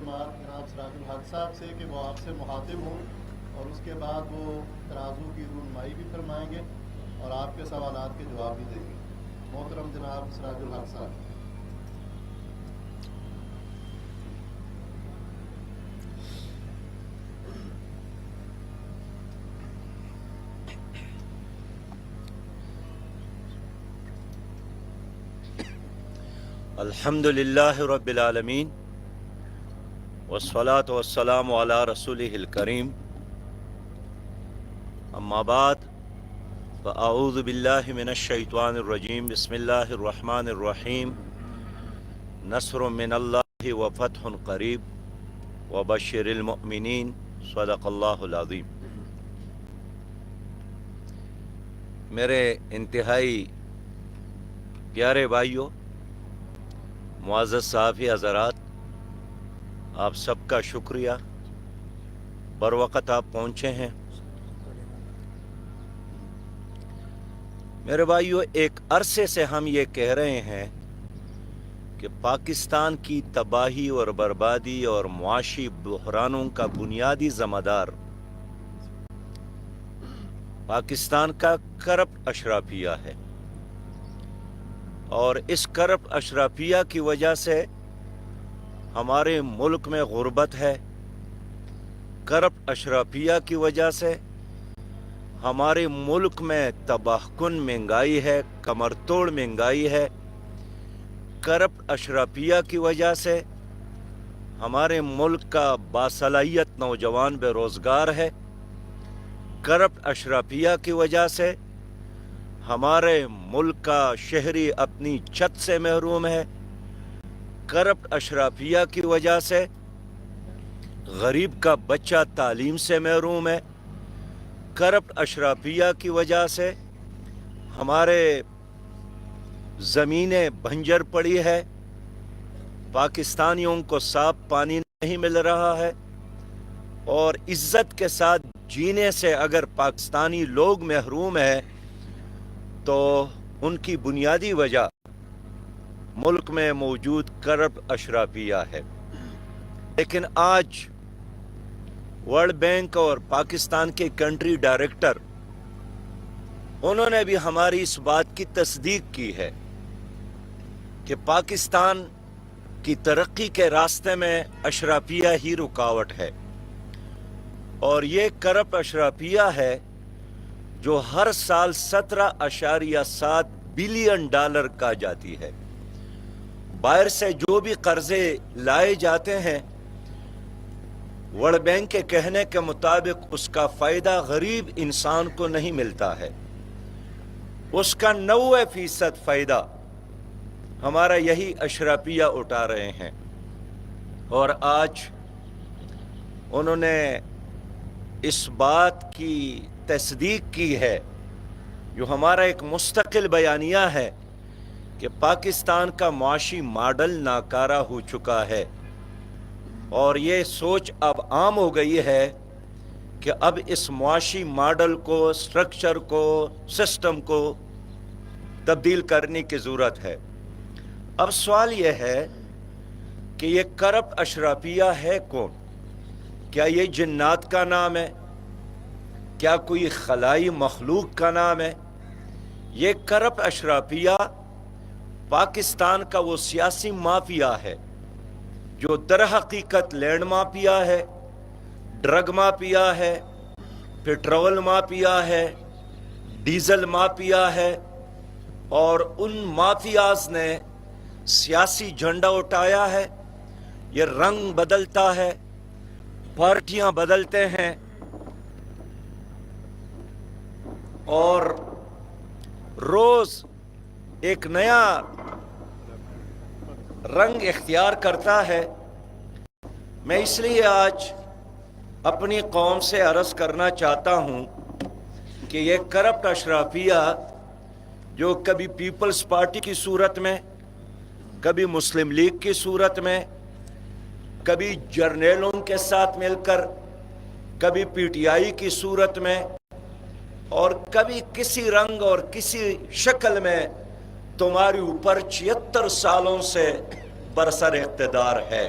जमात जनाब सिराजुल हक साहब से कि वो आपसे मुखातिब हों और उसके बाद वो तराजू की रूनमाई भी फरमाएंगे और आपके सवालात के जवाब भी देंगे। मोहतरम जनाब सिराजुल हक साहब। अल्हम्दुलिल्लाह रब्बिल आलमीन वस्सलातु वस्सलामु अला रसूलिहिल करीम अम्मा बाद फ़अऊज़ु बिल्लाहि मिनश शैतानिर रजीम बिस्मिल्लाहिर रहमानिर रहीम नस्रुम मिनल्लाहि व फ़त्हुन क़रीब व बश्शिरिल मुअमिनीन सदक़ल्लाहुल अज़ीम। मेरे इंतहाई प्यारे भाइयों, मुअज़्ज़ज़ साफ़ी हज़रात, आप सबका शुक्रिया, बर वक़्त आप पहुँचे हैं। मेरे भाइयों, एक अरसे से हम ये कह रहे हैं कि पाकिस्तान की तबाही और बर्बादी और मुआशी बहरानों का बुनियादी ज़िम्मेदार पाकिस्तान का करप्ट अशराफिया है और इस करप्ट अशराफिया की वजह से हमारे मुल्क में गुर्बत है। करप्ट अशराफिया की वजह से हमारे मुल्क में तबाहकुन महंगाई है, कमर तोड़ महंगाई है। करप्ट अशराफिया की वजह से हमारे मुल्क का बासलाहियत नौजवान बेरोज़गार है। करप्ट अशराफिया की वजह से हमारे मुल्क का शहरी अपनी छत से महरूम है। करप्ट अशराफिया की वजह से गरीब का बच्चा तालीम से महरूम है। करप्ट अशराफिया की वजह से हमारे ज़मीनें बंजर पड़ी है। पाकिस्तानियों को साफ पानी नहीं मिल रहा है और इज्जत के साथ जीने से अगर पाकिस्तानी लोग महरूम हैं तो उनकी बुनियादी वजह मुल्क में मौजूद करप्ट अशराफिया है। लेकिन आज वर्ल्ड बैंक और पाकिस्तान के कंट्री डायरेक्टर, उन्होंने भी हमारी इस बात की तस्दीक की है कि पाकिस्तान की तरक्की के रास्ते में अशराफिया ही रुकावट है और ये करप्ट अशराफिया है जो हर साल 17.7 बिलियन डॉलर का जाती है। बाहर से जो भी कर्जे लाए जाते हैं, वर्ल्ड बैंक के कहने के मुताबिक उसका फायदा गरीब इंसान को नहीं मिलता है। उसका 90% फायदा हमारा यही अशराफिया उठा रहे हैं। और आज उन्होंने इस बात की तस्दीक की है जो हमारा एक मुस्तकिल बयानिया है कि पाकिस्तान का मुआशी मॉडल नाकारा हो चुका है और ये सोच अब आम हो गई है कि अब इस मुआशी मॉडल को, स्ट्रक्चर को, सिस्टम को तब्दील करने की ज़रूरत है। अब सवाल यह है कि ये करप्ट अशराफिया है कौन? क्या ये जिन्नात का नाम है? क्या कोई खलाई मखलूक का नाम है? ये करप्ट अशराफिया पाकिस्तान का वो सियासी माफिया है जो दर हकीकत लैंड माफिया है, ड्रग माफिया है, पेट्रोल माफिया है, डीजल माफिया है। और उन माफियाज ने सियासी झंडा उठाया है। ये रंग बदलता है, पार्टियां बदलते हैं और रोज एक नया रंग इख्तियार करता है। मैं इसलिए आज अपनी कौम से अर्ज करना चाहता हूं कि ये करप्ट अशराफिया जो कभी पीपल्स पार्टी की सूरत में, कभी मुस्लिम लीग की सूरत में, कभी जर्नैलों के साथ मिलकर, कभी पीटीआई की सूरत में और कभी किसी रंग और किसी शक्ल में तुम्हारे ऊपर 76 सालों से बरसर इक़्तिदार है।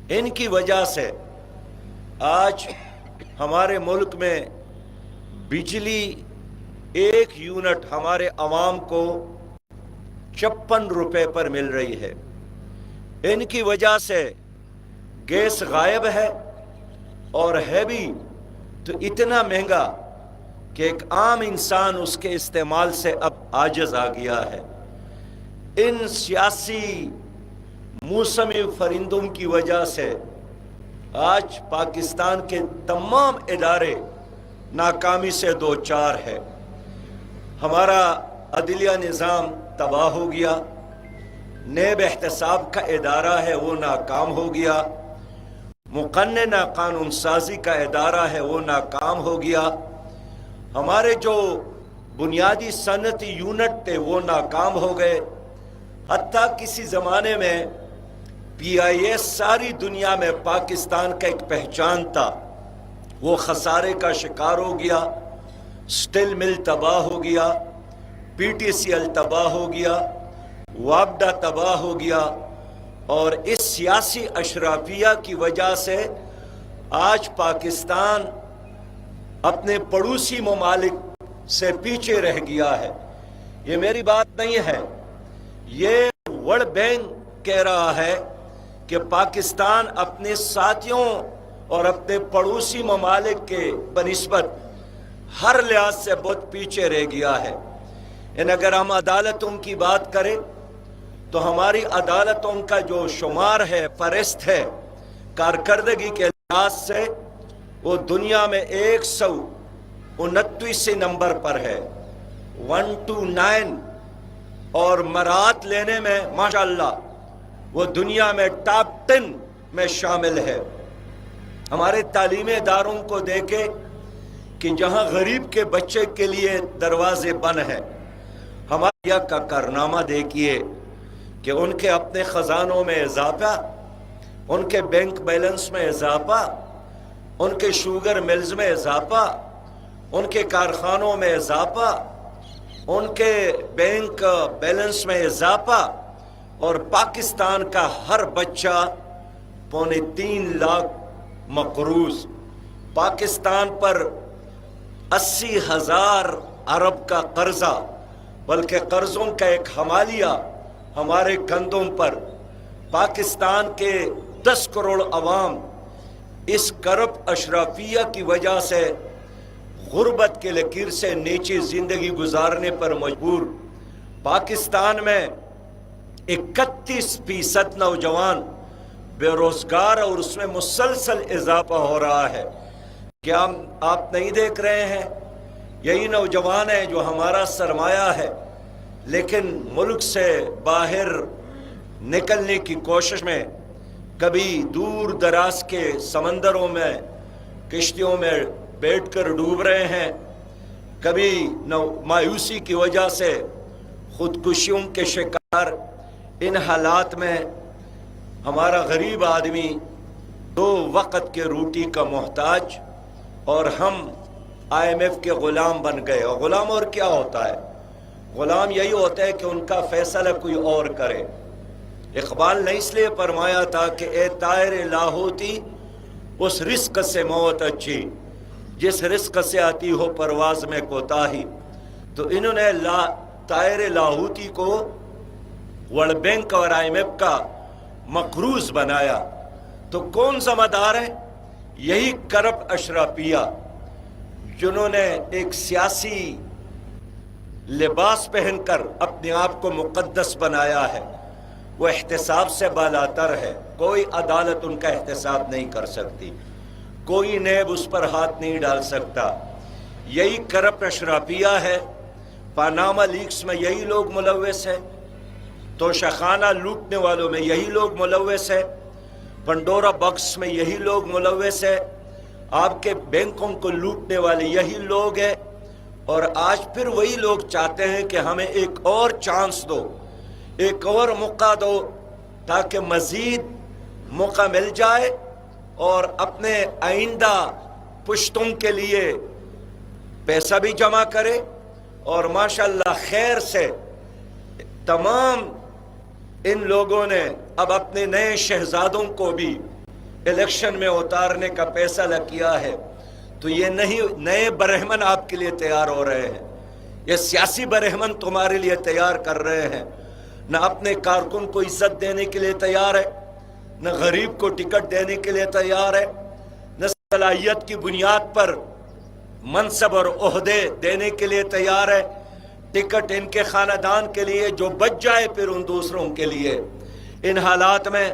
ان کی وجہ سے آج ہمارے ملک میں بجلی 1 یونٹ ہمارے عوام کو 56 روپے پر مل رہی ہے. ان کی وجہ سے گیس غائب ہے اور ہے بھی تو اتنا مہنگا کہ ایک عام انسان اس کے استعمال سے اب عاجز آ گیا ہے. ان سیاسی موسمی فرندوں کی وجہ سے آج پاکستان کے تمام ادارے ناکامی سے دوچار ہے. ہمارا عدلیہ نظام تباہ ہو گیا، نیب احتساب کا ادارہ ہے وہ ناکام ہو گیا، مقننہ قانون سازی کا ادارہ ہے وہ ناکام ہو گیا، ہمارے جو بنیادی صنعتی یونٹ تھے وہ ناکام ہو گئے. حتیٰ کسی زمانے میں پی آئی اے ساری دنیا میں پاکستان کا ایک پہچان تھا، وہ خسارے کا شکار ہو گیا. سٹیل مل تباہ ہو گیا، پی ٹی سی ایل تباہ ہو گیا، وابڈا تباہ ہو گیا. اور اس سیاسی اشرافیہ کی وجہ سے آج پاکستان اپنے پڑوسی ممالک سے پیچھے رہ گیا ہے. یہ میری بات نہیں ہے، یہ ورلڈ بینک کہہ رہا ہے کہ پاکستان اپنے ساتھیوں اور اپنے پڑوسی ممالک کے بنسبت ہر لحاظ سے بہت پیچھے رہ گیا ہے. اگر ہم عدالتوں کی بات کریں تو ہماری عدالتوں کا جو شمار ہے، فہرست ہے کارکردگی کے لحاظ سے، وہ دنیا میں 129 نمبر پر ہے، 129، اور مراعات لینے میں ماشاءاللہ وہ دنیا میں ٹاپ 10 میں شامل ہے. ہمارے تعلیمی اداروں کو دیکھیں کہ جہاں غریب کے بچے کے لیے دروازے بند ہیں، ہمارے یہاں کا کارنامہ دیکھیے کہ ان کے اپنے خزانوں میں اضافہ، ان کے بینک بیلنس میں اضافہ، ان کے شوگر ملز میں اضافہ، ان کے کارخانوں میں اضافہ، ان کے بینک بیلنس میں اضافہ، اور پاکستان کا ہر بچہ 3.25 لاکھ مقروض. پاکستان پر 80,000 ارب کا قرضہ، بلکہ قرضوں کا ایک حمالیہ ہمارے کندھوں پر. پاکستان کے 10 کروڑ عوام اس کرپٹ اشرافیہ کی وجہ سے غربت کے لکیر سے نیچے زندگی گزارنے پر مجبور. پاکستان میں 31% نوجوان بے روزگار اور اس میں مسلسل اضافہ ہو رہا ہے. کیا آپ نہیں دیکھ رہے ہیں؟ یہی نوجوان ہیں جو ہمارا سرمایہ ہے، لیکن ملک سے باہر نکلنے کی کوشش میں کبھی دور دراز کے سمندروں میں کشتیوں میں بیٹھ کر ڈوب رہے ہیں، کبھی مایوسی کی وجہ سے خودکشیوں کے شکار. ان حالات میں ہمارا غریب آدمی 2 وقت کے روٹی کا محتاج، اور ہم IMF کے غلام بن گئے. اور غلام اور کیا ہوتا ہے؟ غلام یہی ہوتا ہے کہ ان کا فیصلہ کوئی اور کرے. اقبال نے اس لیے فرمایا تھا کہ اے طائر لاہوتی اس رزق سے موت اچھی، جس رزق سے آتی ہو پرواز میں کوتاہی. تو انہوں نے طائر لاہوتی کو ورلڈ بینک اور IMF کا مقروض بنایا. تو کون ذمہ دار ہے؟ یہی کرپٹ اشرافیہ، جنہوں نے ایک سیاسی لباس پہن کر اپنے آپ کو مقدس بنایا ہے. وہ احتساب سے بالاتر ہے، کوئی عدالت ان کا احتساب نہیں کر سکتی، کوئی نیب اس پر ہاتھ نہیں ڈال سکتا. یہی کرپٹ اشرافیہ ہے. پاناما لیکس میں یہی لوگ ملوث ہیں، توشخانہ لوٹنے والوں میں یہی لوگ ملوث ہیں، پنڈورا باکس میں یہی لوگ ملوث ہیں، آپ کے بینکوں کو لوٹنے والے یہی لوگ ہیں. اور آج پھر وہی لوگ چاہتے ہیں کہ ہمیں ایک اور چانس دو، ایک اور موقع دو، تاکہ مزید موقع مل جائے اور اپنے آئندہ پشتوں کے لیے پیسہ بھی جمع کرے. اور ماشاءاللہ خیر سے تمام ان لوگوں نے اب اپنے نئے شہزادوں کو بھی इलेक्शन में उतारने का फैसला किया है, तो ये नहीं नए बरहमन आपके लिए तैयार हो रहे हैं, ये सियासी बरहमन तुम्हारे लिए तैयार कर रहे हैं। न अपने कारकुन को इज्जत देने के लिए तैयार है, न गरीब को टिकट देने के लिए तैयार है, न सलाहियत की बुनियाद पर मनसब और ओहदे देने के लिए तैयार है। टिकट इनके खानदान के लिए, जो बच जाए फिर उन दूसरों के लिए। इन हालात में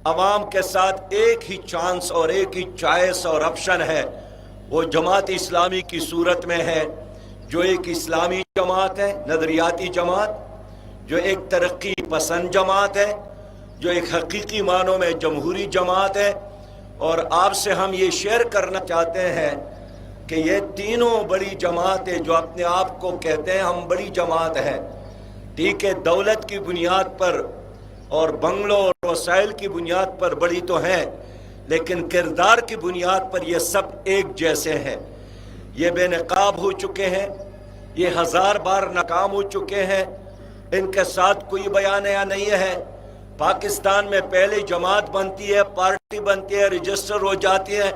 अवाम के साथ एक ही चांस और एक ही चॉइस और ऑप्शन है, वो जमात इस्लामी की सूरत में है, जो एक इस्लामी जमात है, नजरियाती जमात, जो एक तरक्की पसंद जमात है, जो एक हकीकी मानों में जमहूरी जमात है। और आपसे हम ये शेयर करना चाहते हैं कि ये तीनों बड़ी जमातें जो अपने आप को कहते हैं हम बड़ी जमात हैं, ठीक है, दौलत की बुनियाद पर और बंगलों और वसाइल की बुनियाद पर बड़ी तो हैं, लेकिन किरदार की बुनियाद पर ये सब एक जैसे हैं। ये बेनकाब हो चुके हैं, ये 1000 बार नाकाम हो चुके हैं, इनके साथ कोई बयानिया नहीं है। पाकिस्तान में पहले जमात बनती है, पार्टी बनती है, रजिस्टर हो जाती है,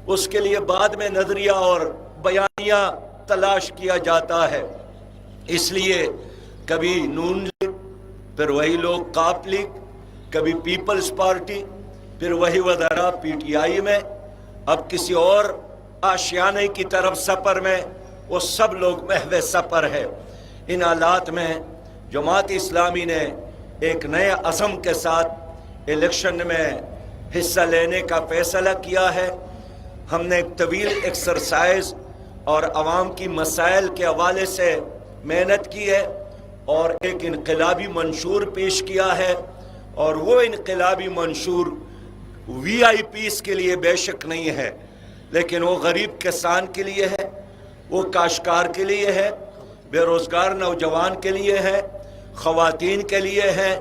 उसके लिए बाद में नजरिया और बयानिया तलाश किया जाता है। इसलिए कभी नून लीग, फिर वही लोग काप लीग, कभी पीपल्स पार्टी, फिर वही वज़रा पीटीआई में, अब किसी और आशियाने की तरफ सफ़र में, वो सब लोग महव सफ़र है। इन हालात में जमात इस्लामी ने एक नए अज़म के साथ इलेक्शन में हिस्सा लेने का फ़ैसला किया है। हमने एक तवील एक्सरसाइज और आवाम की मसाइल के हवाले से मेहनत की है और एक इनकलाबी मंशूर पेश किया है, और वो इनकलाबी मंशूर VIPs के लिए बेशक नहीं है, लेकिन वो गरीब किसान के लिए है, वो काश्तकार के लिए है, बेरोज़गार नौजवान के लिए है, ख़वातीन के लिए है,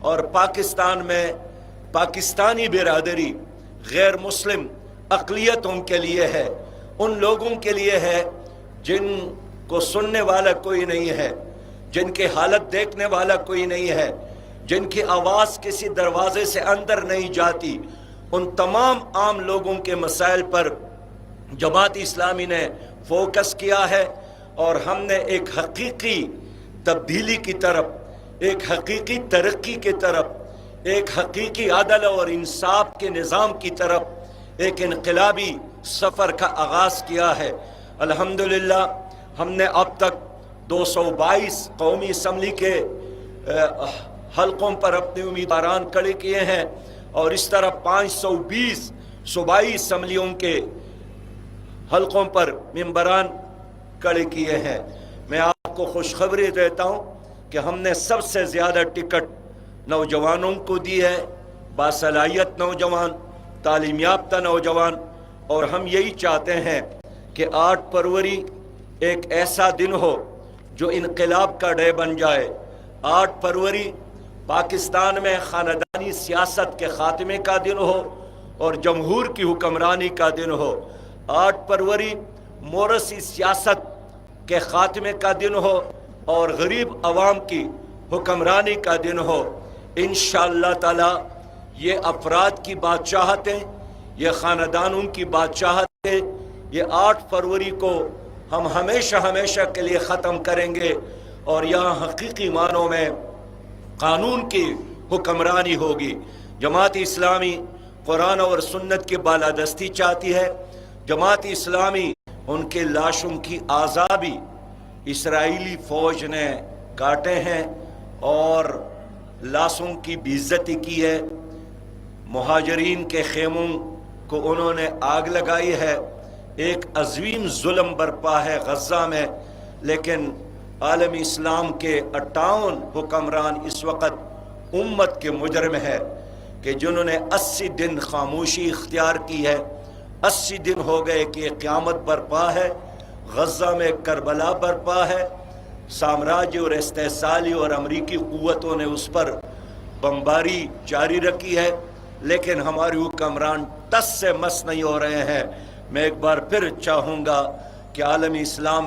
और पाकिस्तान में पाकिस्तानी बिरादरी गैर मुस्लिम अक़लियतों के लिए है, उन लोगों के लिए है जिनको सुनने वाला कोई नहीं है, जिनकी हालत देखने वाला कोई नहीं है, जिनकी आवाज़ किसी दरवाजे से अंदर नहीं जाती। उन तमाम आम लोगों के मसाइल पर जमात इस्लामी ने फोकस किया है, और हमने एक हकीकी तब्दीली की तरफ, एक हकीकी तरक्की की तरफ, एक हकीकी अदल और इंसाफ के निज़ाम की तरफ एक इनकलाबी सफ़र का आगाज़ किया है। अल्हम्दुलिल्लाह हमने अब तक 222 कौमी असम्बली के हलकों पर अपने उम्मीदवारान खड़े किए हैं, और इस तरह 520 सूबाई असम्बलियों के हलकों पर मेंबरान खड़े किए हैं। मैं आपको खुशखबरी देता हूँ कि हमने सबसे ज़्यादा टिकट नौजवानों को दी है, बासलाहियत नौजवान, तालीम याफ्ता नौजवान, और हम यही चाहते हैं कि 8 फरवरी एक ऐसा दिन हो जो इनकलाब का डे बन जाए। 8 फरवरी पाकिस्तान में ख़ानदानी सियासत के ख़ात्मे का दिन हो और जमहूर की हुक्मरानी का दिन हो। 8 फरवरी मोरसी सियासत के ख़ात्मे का दिन हो और गरीब अवाम की हुक्मरानी का दिन हो। इंशाअल्लाह ताला ये अफराद की बादशाहतें, ये ख़ानदानों की बादशाहतें, ये 8 फरवरी को हम हमेशा हमेशा के लिए ख़त्म करेंगे, और यहाँ हकीकी मानों में कानून की हुक्मरानी होगी। जमात इस्लामी कुरान और सुन्नत की बालादस्ती चाहती है। जमात इस्लामी उनके लाशों की आज़ाबी इसराइली फ़ौज ने काटे हैं और लाशों की बेइज्जती की है। मुहाजिरीन के खेमों को उन्होंने आग लगाई है। एक अज़ीम जुल्म बरपा है गज़ा में, लेकिन आलम इस्लाम के 58 हुक्मरान इस वक़्त उम्मत के मुजरम है कि जिन्होंने 80 दिन खामोशी इख्तियार की है। 80 दिन हो गए कि क़यामत बरपा है, गज़ा में करबला बरपा है। साम्राज्य और इस्तेसाली और अमरीकी क़ुव्वतों ने उस पर बमबारी जारी रखी है, लेकिन हमारे हुक्मरान टस से मस नहीं हो रहे हैं। मैं एक बार फिर चाहूँगा कि आलम इस्लाम